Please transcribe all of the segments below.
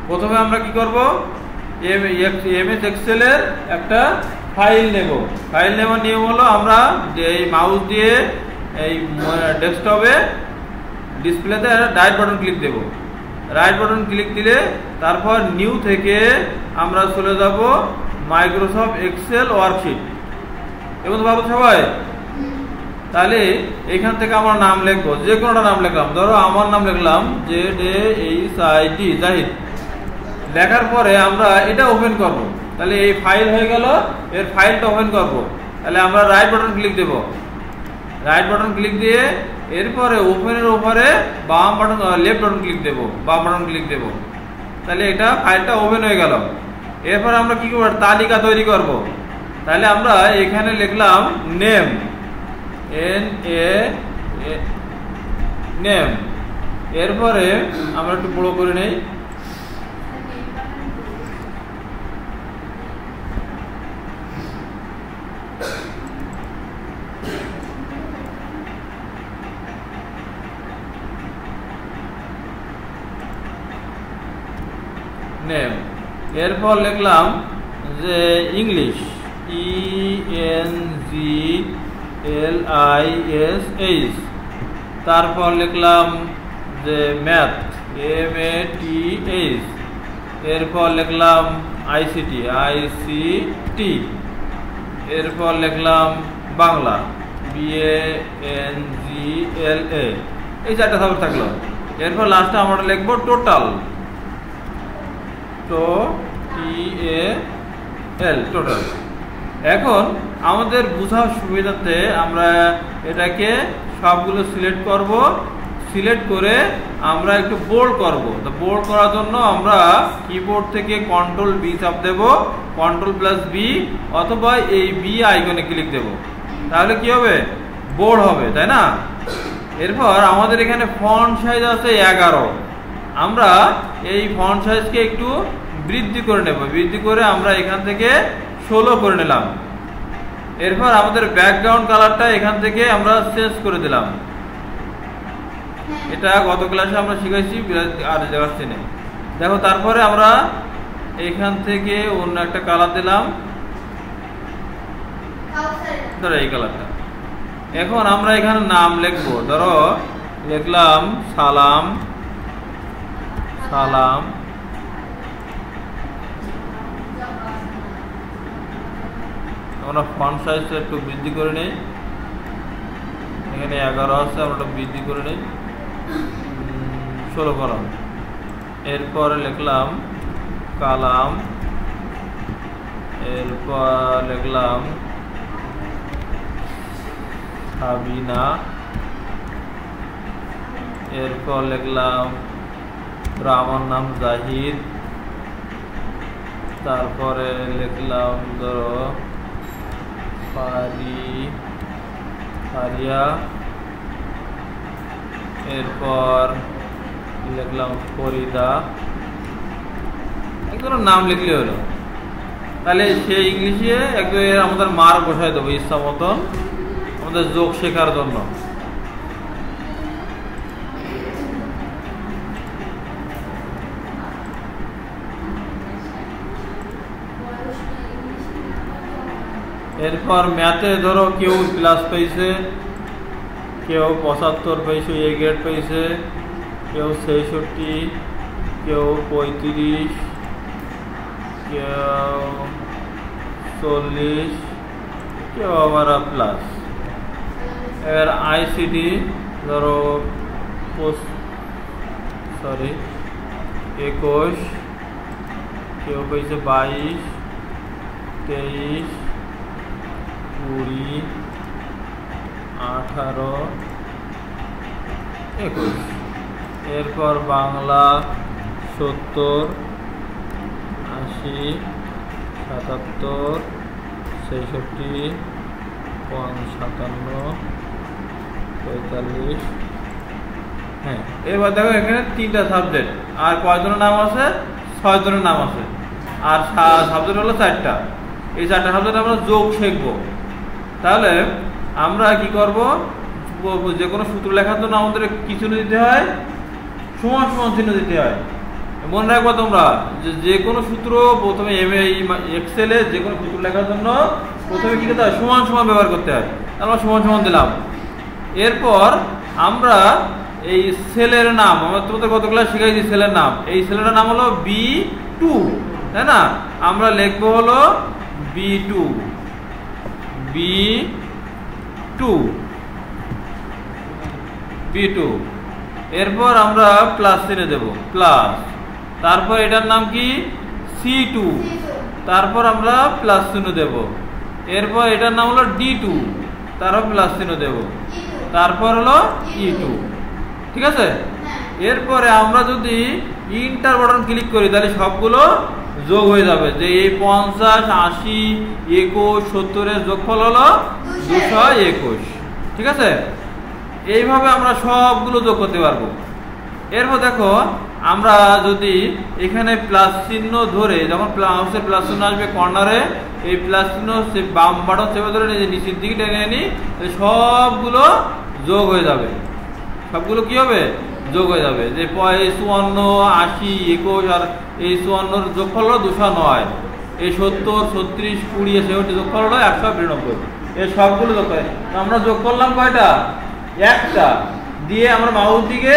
প্রথমে আমরা কি করব, এমএস এক্সেল এর একটা ফাইল নেব। ফাইল নেওয়ার নিয়ম হলো আমরা যে এই মাউস দিয়ে এই ডেস্কটপে ডিসপ্লেতে রাইট বাটন ক্লিক দেব। রাইট বাটন ক্লিক দিলে তারপর নিউ থেকে আমরা চলে যাব মাইক্রোসফট এক্সেল ওয়ার্কশিট। এবং ভালো সবাই, তাহলে এখান থেকে আমার নাম লিখবো, যে কোনোটা নাম লিখলাম। ধরো আমার নাম লিখলাম ZAHID জাহিদ। লেখার পরে আমরা এটা ওপেন করব। তাহলে এই ফাইল হয়ে গেল, এর ফাইলটা ওপেন করব। তাহলে আমরা রাইট বাটন ক্লিক দেব। রাইট বাটন ক্লিক দিয়ে এরপরে ওপেনের উপরে বাম বাটন লেফট বাটন ক্লিক দেব, বাম বাটন ক্লিক দেব। তাহলে এটা ফাইলটা ওপেন হয়ে গেল। এরপর আমরা কি করব, তালিকা তৈরি করব। তাহলে আমরা এখানে লিখলাম নেম, নেম। এরপরে আমরা একটু বড় করে নেই, নেম। এরপর লিখলাম যে ইংলিশ, ENGLISH। তারপর লিখলাম যে ম্যাথ, MATH। এরপর লিখলাম ICT, ICT। এরপর লিখলাম বাংলা, BANGLA। এই চারটা সাবজেক্ট থাকলো। এরপর লাস্টে আমরা লিখবো টোটাল, টোটাল। এখন আমাদের বোঝার সুবিধাতে আমরা এটাকে সবগুলো সিলেক্ট করব। সিলেক্ট করে আমরা একটু বোল্ড করব। তো বোল্ড করার জন্য আমরা কিবোর্ড থেকে Ctrl+B চাপ দেব, Ctrl+B, অথবা এই বি আইকনে ক্লিক দেব। তাহলে কি হবে, বোল্ড হবে, তাই না? এরপর আমাদের এখানে ফন্ট সাইজ আছে 11। আমরা এই ফন্ট সাইজকে একটু বৃদ্ধি করে নেব। বৃদ্ধি করে আমরা এখান থেকে 16 করে নিলাম। এরপর আমাদের ব্যাকগ্রাউন্ড কালারটা এখান থেকে আমরা চেঞ্জ করে দিলাম। এটা গত ক্লাসে আমরা শিখেছি, আর দেখাচ্ছি না। দেখো, তারপরে আমরা এখান থেকে অন্য একটা কালার দিলাম, ধরো এই কালারটা। এখন আমরা এখানে নাম লিখবো। ধরো লিখলাম সালাম, সালাম। আমরা ফন্ট সাইজটা একটু বৃদ্ধি করে নেই। এখানে 11 আছে, আমরা একটু বৃদ্ধি করে নেই, 16 করলাম। এরপরে লিখলাম কালাম। এরপর লিখলাম সাবিনা। এরপর লিখলাম আমার নাম জাহিদ। তারপরে লিখলাম ধরো ফারিয়া। এরপর লিখলাম ফরিদা। একজন নাম লিখলে হলো। তাহলে সে ইংলিশে একদম আমাদের মার্ক বসায় দেবো ইচ্ছা মতন, আমাদের যোগ শেখার জন্য। এরপর ম্যাথে ধরো কেউ প্লাস পেয়েছে, কেউ 75 পেয়েছে, এ গ্রেড পেয়েছে, কেউ 66, কেউ 35, কেউ 40, কেউ আবার প্লাস। এবার ICT ধরো 21, কেউ পেয়েছে 22, 23, 20, 18, 21। এরপর বাংলা 70, 80, 77, 66, 57, 45। হ্যাঁ, এবার দেখো এখানে 3টা সাবজেক্ট। আর কয়জনের নাম আছে? 6 জনের নাম আছে। আর সাবজেক্ট হলো 4টা। এই 4টা সাবজেক্ট আমরা যোগ শিখবো। তাহলে আমরা কি করব, যে কোনো সূত্র লেখার জন্য আমাদের কি চিহ্ন দিতে হয়? সমান সমান চিহ্ন দিতে হয়। মনে রাখবা তোমরা যে কোনো সূত্র প্রথমে এক্সেলে যে কোনো সূত্র লেখার জন্য প্রথমে কি করতে হয়, সমান সমান ব্যবহার করতে হয়। আমরা সমান সমান দিলাম। এরপর আমরা এই সেলের নাম, আমরা তোমাদের কতগুলো শিখাইছি সেলের নাম, এই সেলের নাম হলো B2, তাই না? আমরা লিখবো হলো B2 B2। এরপর আমরা প্লাস চিহ্ন দেব, প্লাস। তারপর এটার নাম কি C2, তারপর আমরা প্লাস চিহ্ন দেব। এরপর এটার নাম হলো D2, তারপর প্লাস চিহ্ন দেব। তারপর হলো E2, ঠিক আছে? এরপরে আমরা যদি ইন্টার বাটন ক্লিক করি তাহলে সবগুলো যোগ হয়ে যাবে। যে এই 50, 80, 21, 70 এর যোগফল হলো 221, ঠিক আছে? এইভাবে আমরা সবগুলো যোগ করতে পারবো। এরপর দেখো আমরা যদি এখানে প্লাস চিহ্ন ধরে, যখন মাউসের প্লাস চিহ্ন আসবে কর্নারে, এই প্লাস চিহ্ন বাম বাটন চেপে ধরে নিচের দিকে টেনে আনি, সবগুলো যোগ হয়ে যাবে। সবগুলো কি হবে, যোগ হয়ে যাবে। যে 54, 80, 21 আর এই 54 যোগফল হলো 209, এই 70, 36, 20, 67 যোগফল হলো 192। এই সবগুলো যোগ করে আমরা যোগ করলাম কয়টা, একটা দিয়ে আমরা মাউস দিকে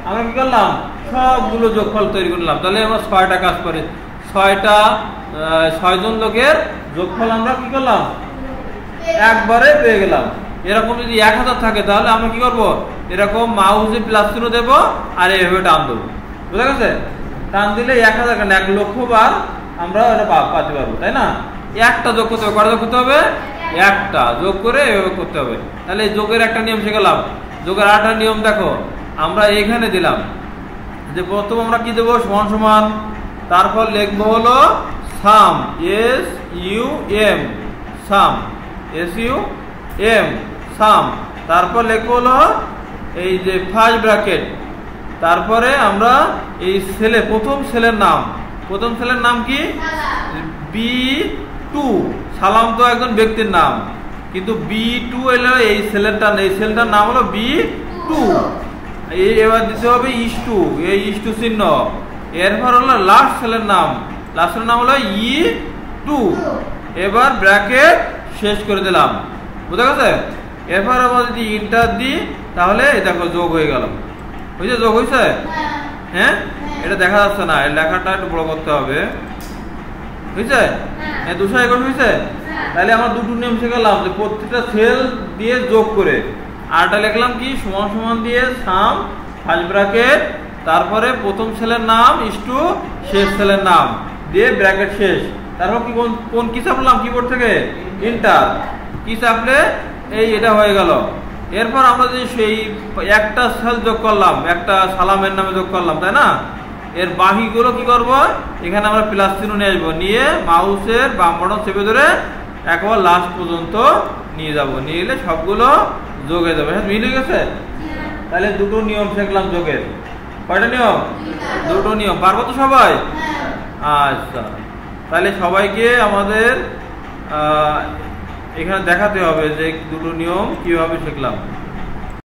আমরা কি করলাম, সবগুলো যোগফল তৈরি করলাম। তাহলে আমরা 6টা কাজ করে 6 জন লোকের যোগফল আমরা কি করলাম, একবারে পেয়ে গেলাম। এরকম যদি 1000 থাকে তাহলে আমরা কি করব, এরকম মাউসে প্লাস চিহ্ন দেব আর এইভাবে টান দেবো, বুঝা গেছে? টান দিলে 1000 কেন 1 লক্ষ বার আমরা এটা পাতে পারবো, তাই না? একটা যোগ করতে হবে, কটা যোগ করতে হবে, একটা যোগ করে এভাবে করতে হবে। তাহলে যোগের একটা নিয়ম শিখলাম। যোগের আরেকটা নিয়ম দেখো, আমরা এখানে দিলাম যে প্রথম আমরা কি দেবো, সমান সমান, তারপর লিখবো হলো সাম, SUM, সাম, SUM, সাম। তারপর লিখবো হলো এই যে ফার্স্ট ব্র্যাকেট, তারপরে আমরা এই সেলে প্রথম সেলের নাম কি, B2। সালাম তো একজন ব্যক্তির নাম, কিন্তু B2 এলো এই সেলটার নাম হলো B2। এবার দিতে হবে ইস্টু, এই ইস্টু চিহ্ন। এরপর হলো লাস্ট সেলের নাম হলো E2। এবার ব্র্যাকেট শেষ করে দিলাম, বুঝা গেছে? এরপর আমরা যদি ইন্টার দিই তাহলে দেখো যোগ হয়ে গেল, বুঝছে? যোগ হয়েছে, হ্যাঁ? এটা দেখা যাচ্ছে না, এর লেখাটা একটু বড় করতে হবে, বুঝছে? 221 হয়েছে। তাহলে আমরা দুটো নিয়ম শিখলাম, যে প্রত্যেকটা সেল দিয়ে যোগ করে, আরটা লিখলাম কি সমান সমান দিয়ে সাম, ফার্স্ট ব্র্যাকেট, তারপরে প্রথম সেলের নাম ইস্টু, শেষ সেলের নাম দিয়ে ব্র্যাকেট শেষ। তারপর কি কোন কি চাপলাম কিবোর্ড থেকে, ইন্টার কি চাপলে এই এটা হয়ে গেল। এরপর আমরা যে সেই একটা সেল যোগ করলাম, একটা সালামের নামে যোগ করলাম, তাই না? এর বাকিগুলো কি করব, এখানে আমরা প্লাস চিহ্ন নিয়ে আসবো, নিয়ে মাউসের বাম বাটন চেপে ধরে একবার লাস্ট পর্যন্ত নিয়ে যাব, নিয়ে এলে সবগুলো যোগ হয়ে যাবে। হ্যাঁ, মিলে গেছে? তাহলে দুটো নিয়ম শিখলাম যোগের। কয়টা নিয়ম? দুটো নিয়ম। পারবো তো সবাই? আচ্ছা, তাহলে সবাইকে আমাদের এখানে দেখাতে হবে যে দুটো নিয়ম কিভাবে শিখলাম।